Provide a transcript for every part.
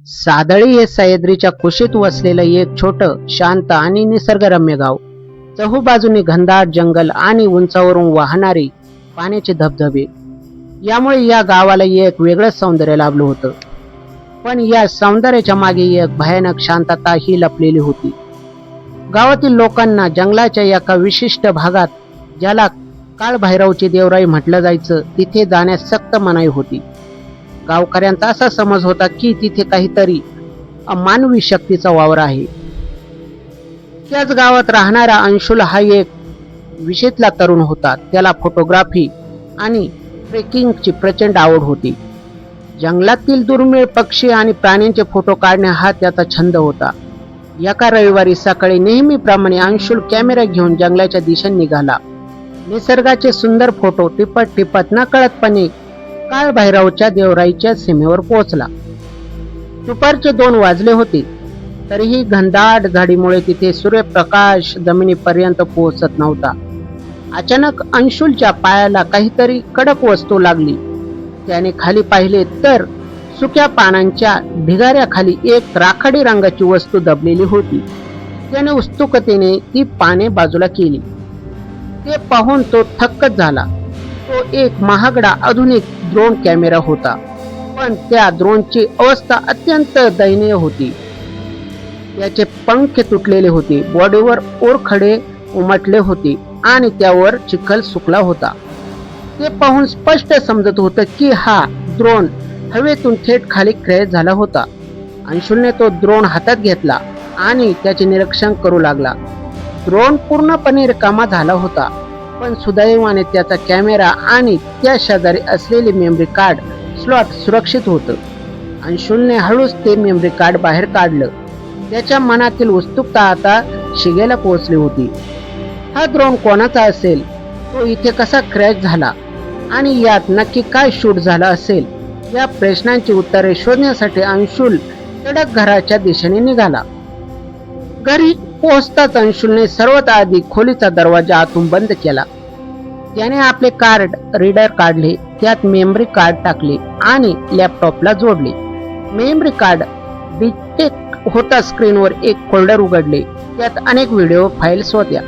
सादळी हे सह्याद्रीच्या कुशीत वसलेलं एक छोटं, शांत आणि निसर्गरम्य गाव. चहूबाजूनी घनदाट जंगल आणि उंचावरून वाहणारे पाण्याचे धबधबे यामुळे या गावाला एक वेगळं सौंदर्य लाभलं होतं. पण या सौंदर्याच्या मागे एक भयानक शांतता ही लपलेली होती. गावातील लोकांना जंगलाच्या एका विशिष्ट भागात, ज्याला काळभैरवची देवराई म्हटलं जायचं, तिथे जाण्यास सक्त मनाई होती. गावकऱ्यांचा असा समज होता की तिथे काहीतरी अमानवी शक्तीचा वावर आहे. त्याच गावात राहणारा अंशुल हा एक विषयीतला तरुण होता. त्याला फोटोग्राफी आणि ट्रेकिंगची प्रचंड आवड होती. जंगलातील दुर्मिळ पक्षी आणि प्राण्यांचे फोटो काढणे हा त्याचा छंद होता. एका रविवारी सकाळी नेहमीप्रमाणे अंशुल कॅमेरा घेऊन जंगलाच्या दिशेने निघाला. निसर्गाचे सुंदर फोटो टिपत टिपत नकळतपणे काळभैरवच्या देवराईच्या सीमेवर पोहोचला. दुपारचे 2 वाजले होते. तरीही घनदाट झाडीमुळे तिथे सूर्यप्रकाश जमिनीपर्यंत पोहोचत नव्हता. अचानक अंशुलच्या पायाला काहीतरी कडक वस्तू लागली. त्याने खाली पाहिले तर सुक्या पानांच्या ढिगाऱ्याखाली एक राखाडी रंगाची वस्तू दबलेली होती. त्याने उत्सुकतेने ती पाने बाजूला केली. ते पाहून तो थक्कच झाला. तो एक महागडा आधुनिक ड्रोन कॅमेरा होता. पण त्या ड्रोनची अवस्था अत्यंत दयनीय होती. त्याचे पंख तुटलेले होते, बॉडीवर ओरखडे उमटले होते आणि त्यावर चिखल सुकला होता. ते पाहून स्पष्ट समजत होतं की हा ड्रोन हवेतून थेट खाली क्रॅश झाला होता. अंशुलने तो ड्रोन हातात घेतला आणि त्याचे निरीक्षण करू लागला. ड्रोन पूर्णपणे रिकामा झाला होता, पण सुदैवाने त्याचा कॅमेरा आणि त्या शेजारी असलेले मेमरी कार्ड स्लॉट सुरक्षित होतं. अंशुलने हळूच ते मेमरी कार्ड बाहेर काढलं. त्याच्या मनातील उत्सुकता आता शिगेला पोहोचली होती. हा ड्रोन कोणाचा असेल? तो इथे कसा क्रॅश झाला? आणि यात नक्की काय शूट झालं असेल? या प्रश्नांची उत्तरे शोधण्यासाठी अंशुल तडक घराच्या दिशेने निघाला. घरी पोहोचताच अंशुलने सर्वात आधी खोलीचा दरवाजा आतून बंद केला. त्याने आपले कार्ड रीडर काढले, त्यात मेमरी कार्ड टाकले आणि लॅपटॉपला जोडले. मेमरी कार्ड डिटेक्ट होता स्क्रीनवर एक फोल्डर उघडले. त्यात अनेक व्हिडिओ फाईल्स होत्या.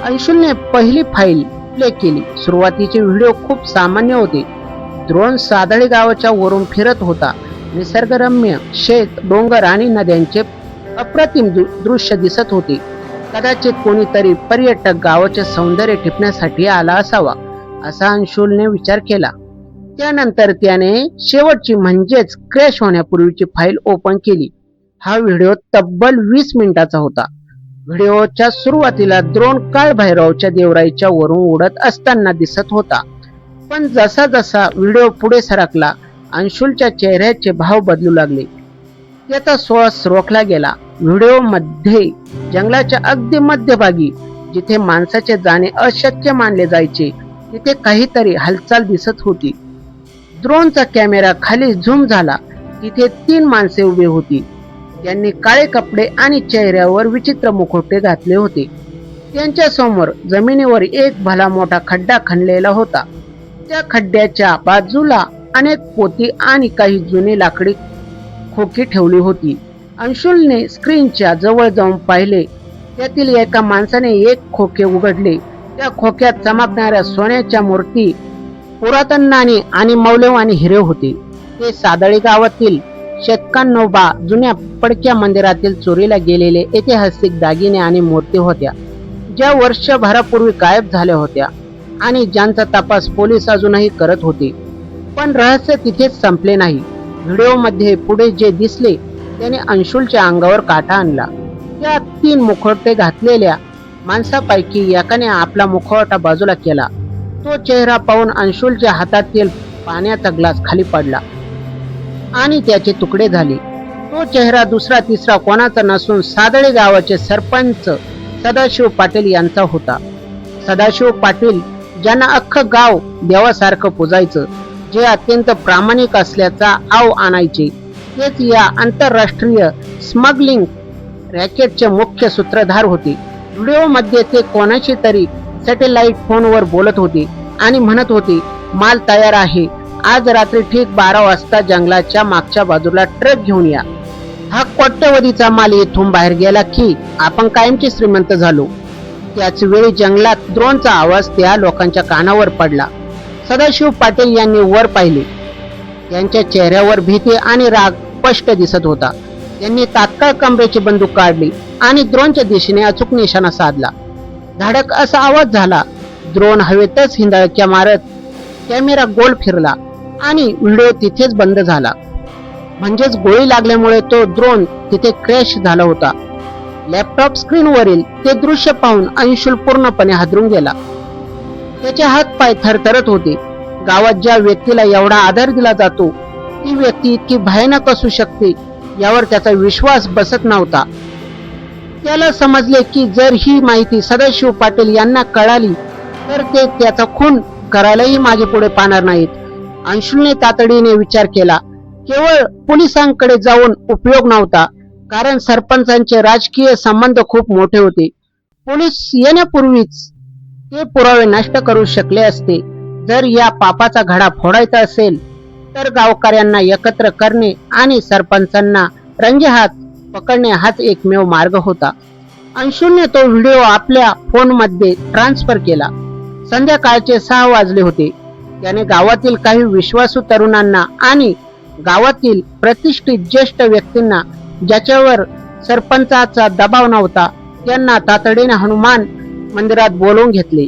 अंशुलने पहिली फाईल प्ले केली. सुरुवातीचे व्हिडिओ खूप सामान्य होते. ड्रोन सादळी गावाच्या वरून फिरत होता. निसर्गरम्य शेत, डोंगर आणि नद्यांचे अप्रतिम दृश्य दिसत होते. कदाचित कोणीतरी पर्यटक गावाचे सौंदर्य टिपण्यासाठी आला असावा, असा अंशुलने विचार केला. त्यानंतर त्याने शेवटची म्हणजेच क्रॅश होण्यापूर्वीची फाईल ओपन केली. हा व्हिडिओ तब्बल 20 मिनिटाचा होता. व्हिडिओच्या सुरुवातीला ड्रोन काळभैरवच्या देवराईच्या वरून उडत असताना दिसत होता. पण जसा जसा व्हिडिओ पुढे सरकला, अंशुलच्या चेहऱ्याचे भाव बदलू लागले. त्याचा श्वास रोखला गेला. व्हिडिओ मध्ये जंगलाच्या अगदी मध्यभागी, जिथे माणसाचे जाणे अशक्य मानले जायचे, तिथे काहीतरी हालचाल दिसत होती. ड्रोनचा कॅमेरा खाली झूम झाला. तिथे 3 माणसे उभी होती. त्यांनी काळे कपडे आणि चेहऱ्यावर विचित्र मुखवटे घातले होते. त्यांच्या समोर जमिनीवर एक भला मोठा खड्डा खणलेला होता. त्या खड्ड्याच्या बाजूला अनेक पोती आणि काही जुनी लाकडी खोकी ठेवली होती. अंशुलने स्क्रीनच्या जवळ जाऊन पाहिले. त्यातील एका माणसाने एक खोके उघडले. त्या खोक्यात चमकणाऱ्या सोन्याच्या मूर्ती, पुरातन नाणी आणि मौल्यवान हिरे होते. ते सादळी गावातील शतकांनोबा जुन्या पडक्या मंदिरातील चोरीला गेलेले ऐतिहासिक दागिने आणि मूर्ती होत्या, ज्या वर्षभरापूर्वी गायब झाल्या होत्या आणि ज्यांचा तपास पोलीस अजूनही करत होते. पण रहस्य तिथेच संपले नाही. व्हिडिओमध्ये पुढे जे दिसले त्याने अंशुलच्या अंगावर काटा आणला. त्या 3 मुखवटे घातलेल्या माणसापैकी एकाने आपला मुखवटा बाजूला केला. तो चेहरा पाहून अंशुलच्या हातातील पाण्याचा ग्लास खाली पडला आणि त्याचे तुकडे झाले. तो चेहरा दुसरा तिसरा कोणाचा नसून सादळी गावाचे सरपंच सदाशिव पाटील यांचा होता. सदाशिव पाटील, ज्यांना अख्खं गाव देवासारखं पूजायचं, जे अत्यंत प्रामाणिक असल्याचा आव आणायचे, तेच या आंतरराष्ट्रीय स्मगलिंग रॅकेटचे मुख्य सूत्रधार होते. व्हिडिओमध्ये ते कोणाशी तरी सॅटेलाइट फोनवर बोलत होते आणि म्हणत होते, माल तयार आहे, आज रात्री ठीक 12 वाजता जंगलाच्या मागच्या बाजूला ट्रक घेऊन या. हा कोट्यवधीचा माल इथून बाहेर गेला की आपण कायमचे श्रीमंत झालो. त्याच वेळी जंगलात द्रोणचा आवाज त्या लोकांच्या कानावर पडला. सदाशिव पाटील यांनी वर पाहिले. त्यांच्या चेहऱ्यावर भीती आणि राग स्पष्ट दिसत होता. त्यांनी तात्काळ कमरेची बंदूक काढली आणि द्रोणच्या दिशेने अचूक निशाणा साधला. धडक असा आवाज झाला. द्रोण हवेतच हिंदळक्या मारत कॅमेरा गोल फिरला आणि व्हिडिओ तिथेच बंद झाला. म्हणजेच गोळी लागल्यामुळे तो द्रोण तिथे क्रॅश झाला होता. लॅपटॉप स्क्रीनवरील ते दृश्य पाहून अंशुल पूर्णपणे हादरून गेला. त्याचे हात पाय थरथरत होते. गावात ज्या व्यक्तीला एवढा आदर दिला जातो ती व्यक्ती इतकी भयानक असू शकते यावर त्याचा विश्वास बसत नव्हता. त्याला समजले की जर ही माहिती सदाशिव पाटील यांना कळाली तर ते त्याचा खून करायलाही मागे पुढे पाहणार नाहीत. अंशुलने तातडीने विचार केला. केवळ पोलिसांकडे जाऊन उपयोग नव्हता, कारण सरपंचांचे राजकीय संबंध खूप मोठे होते. पोलीस येण्यापूर्वीच ते पुरावे नष्ट करू शकले असते. जर या पापाचा घडा फोडायचा असेल तर गावकऱ्यांना एकत्र करणे आणि सरपंचांना रंगेहात पकडणे हाच एकमेव मार्ग होता. अंशुलने तो व्हिडिओ आपल्या फोनमध्ये ट्रान्सफर केला. संध्याकाळचे 6 वाजले होते. त्याने गावातील काही विश्वासू तरुणांना आणि गावातील प्रतिष्ठित ज्येष्ठ व्यक्तींना ज्याच्यावर सरपंचाचा दबाव नव्हता त्यांना तातडीने हनुमान मंदिरात बोलवून घेतले.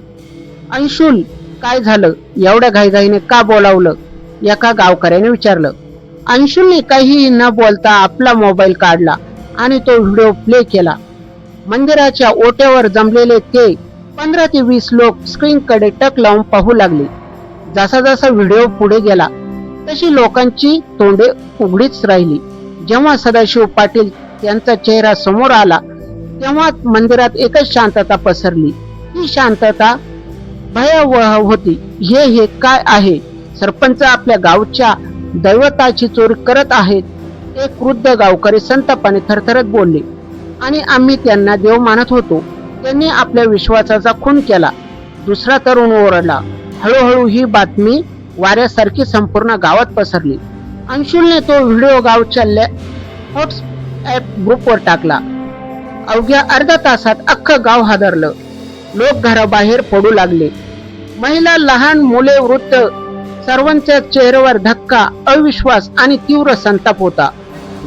अंशुल, काय झालं? एवढ्या घाईघाईने का बोलावलं? एका गावकऱ्याने विचारलं. अंशुलने काहीही न बोलता आपला मोबाईल काढला आणि तो व्हिडिओ प्ले केला. मंदिराच्या ओट्यावर जमलेले ते 15 ते 20 लोक स्क्रीनकडे टक लावून पाहू लागले. जसा जसा व्हिडिओ पुढे गेला तशी लोकांची तोंडे उघडीच राहिली. जेव्हा सदाशिव पाटील यांचा चेहरा समोर आला तेव्हा मंदिरात एकच शांतता पसरली. ही शांतता भयावह होती. हे काय आहे? सरपंच आपल्या गावच्या दैवताची चोरी करत आहेत. एक वृद्ध गावकरी संतापाने थरथरत बोलले. आणि आम्ही त्यांना देव मानत होतो. त्यांनी आपल्या विश्वासाचा खून केला. दुसरा तरुण ओरडला. हळूहळू ही बातमी वाऱ्यासारखी संपूर्ण गावात पसरली. अंशुलने तो व्हिडिओ गावच्या व्हॉट्सअप ग्रुपवर टाकला. अवघ्या अर्ध्या तासात अख्खं गाव हादरलं. लोक घराबाहेर पडू लागले. महिला, लहान मुले, वृद्ध, सर्वांच्या चेहऱ्यावर धक्का, अविश्वास आणि तीव्र संताप होता.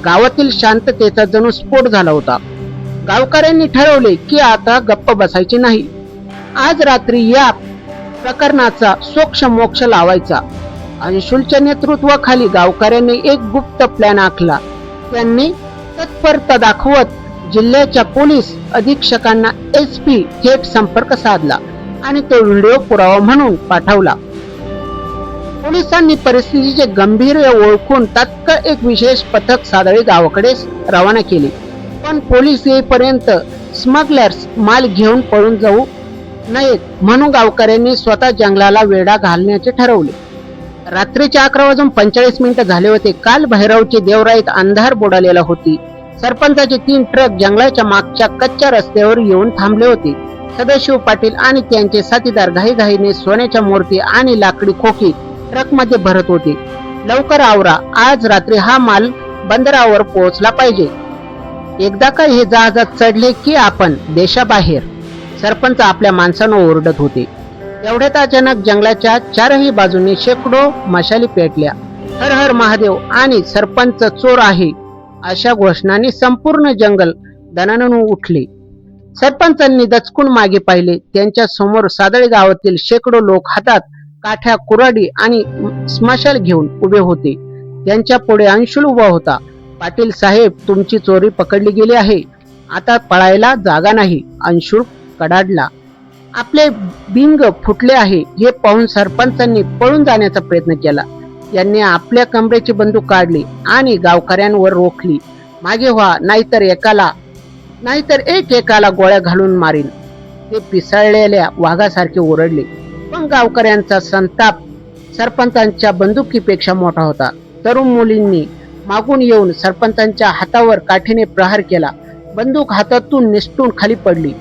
गावातील शांततेचा जणू स्फोट झाला होता. गावकऱ्यांनी ठरवले की आता गप्प बसायचे नाही. आज रात्री या प्रकरणाचा सोक्ष मोक्ष लावायचा. अंशुलच्या नेतृत्वाखाली गावकऱ्यांनी एक गुप्त प्लॅन आखला. त्यांनी तत्परता दाखवत जिल्ह्याच्या पोलीस अधीक्षकांना SP थेट संपर्क साधला आणि तो व्हिडिओ पुरावा म्हणून पाठवला. पोलिसांनी परिस्थितीचे गंभीर्य ओळखून तात्काळ एक विशेष पथक सादळी गावाकडे रवाना केले. पण पोलीस येईपर्यंत स्मगलर्स माल घेऊन पळून जाऊ नयेत म्हणून गावकऱ्यांनी स्वतः जंगलाला वेढा घालण्याचे ठरवले. रात्रीचे 11:45 झाले होते. काल भैरवची देवराईत अंधार बुडालेला होती. सरपंचाचे 3 ट्रक जंगलाच्या मागच्या कच्च्या रस्त्यावर येऊन थांबले होते. सदाशिव पाटील आणि त्यांचे साथीदार घाईघाईने सोन्याच्या मूर्ती आणि लाकडी खोकी ट्रकमध्ये भरत होते. लवकर आवरा, आज रात्री हा माल बंदरावर पोहोचला पाहिजे. एकदा का हे जहाजात चढले की आपण देशाबाहेर, सरपंच आपल्या माणसांना ओरडत होते. तेवढ्यात अचानक जंगलाच्या 4ही बाजूने शेकडो मशाली पेटल्या. हर हर महादेव आणि सरपंच चोर आहे अशा घोषणांनी संपूर्ण जंगल दणाणून उठले. सरपंचांनी दचकून मागे पाहिले. त्यांच्या समोर सादळी गावातील शेकडो लोक हातात काठ्या, कुऱ्हाडी आणि स्मशाल घेऊन उभे होते. त्यांच्या पुढे अंशुल उभा होता. पाटील साहेब, तुमची चोरी पकडली गेली आहे. आता पळायला जागा नाही. अंशुल कडाडला. आपले बिंग फुटले आहे हे पाहून सरपंचांनी पळून जाण्याचा प्रयत्न केला. त्यांनी आपल्या कमरेची बंदूक काढली आणि गावकऱ्यांवर रोखली. मागे व्हा, नाहीतर एकाला गोळ्या घालून मारीन. ते पिसाळलेल्या वाघासारखे ओरडले. पण गावकऱ्यांचा संताप सरपंचांच्या बंदुकीपेक्षा मोठा होता. तरुण मुलींनी मागून येऊन सरपंचांच्या हातावर काठीने प्रहार केला. बंदूक हातातून निसटून खाली पडली.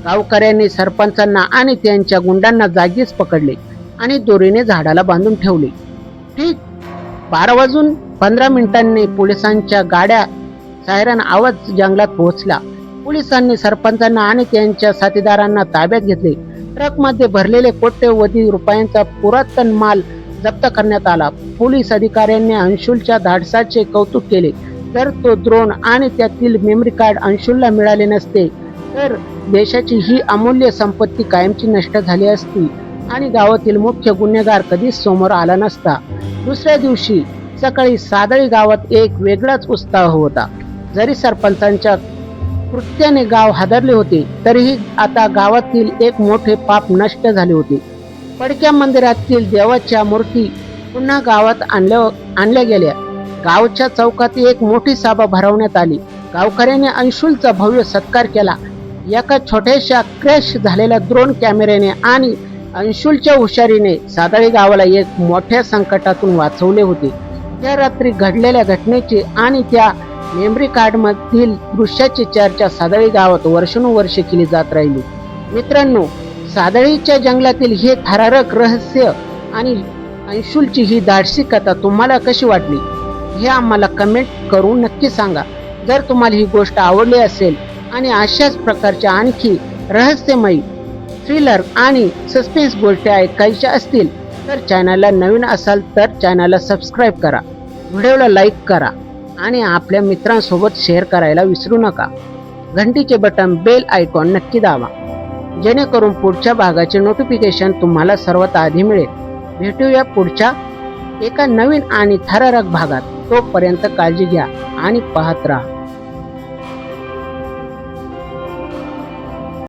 गावकऱ्यांनी सरपंचांना आणि त्यांच्या गुंडांना जागीच पकडले आणि दोरीने झाडाला बांधून ठेवले. ठीक 12:15 पोलिसांच्या गाड्या सायरन आवाज जंगलात पोहोचला. पोलिसांनी सरपंचांना आणि त्यांच्या साथीदारांना ताब्यात घेतले. ट्रकमध्ये भरलेले कोट्यवधी रुपयांचा पुरातन माल जप्त करण्यात आला. पोलीस अधिकाऱ्यांनी अंशुलच्या धाडसाचे कौतुक केले. जर तो ड्रोन आणि त्यातील मेमरी कार्ड अंशुलला मिळाले नसते तर देशाची ही अमूल्य संपत्ती कायमची नष्ट झाली असती आणि गावातील मुख्य गुन्हेगार कधीच समोर आला नसता. दुसऱ्या दिवशी सकाळी सादळी गावात एक वेगळाच उत्साह होता. जरी सरपंचांच्या कृत्याने गाव हादरले होते तरीही आता गावातील एक मोठे पाप नष्ट झाले होते. पडक्या मंदिरातील देवाच्या मूर्ती पुन्हा गावात आणल्या गेल्या. गावच्या चौकात एक मोठी सभा भरवण्यात आली. गावकऱ्यांनी अंशुलचा भव्य सत्कार केला. एका छोट्याशा क्रॅश झालेल्या ड्रोन कॅमेऱ्याने आणि अंशुलच्या हुशारीने सादळी गावाला एक मोठ्या संकटातून वाचवले होते. त्या रात्री घडलेल्या घटनेची आणि त्या मेमरी कार्ड मधील दृश्याची चर्चा सादळी गावात वर्षानुवर्षे केली जात राहिली. मित्रांनो, सादळीच्या जंगलातील हे थरारक रहस्य आणि अंशुलची ही धाडसी कथा तुम्हाला कशी वाटली हे आम्हाला कमेंट करून नक्की सांगा. जर तुम्हाला ही गोष्ट आवडली असेल आणि अशाच प्रकारच्या आणखी रहस्यमयी थ्रिलर आणि सस्पेन्स गोष्टी ऐकायच्या असतील तर चॅनलला नवीन असाल तर चॅनलला सबस्क्राईब करा, व्हिडिओला लाईक करा आणि आपल्या मित्रांसोबत शेअर करायला विसरू नका. घंटीचे बटन बेल आयकॉन नक्की दाबा जेणेकरून पुढच्या भागाचे नोटिफिकेशन तुम्हाला सर्वात आधी मिळेल. भेटूया पुढच्या एका नवीन आणि थरारक भागात. तोपर्यंत काळजी घ्या आणि पाहत राहा.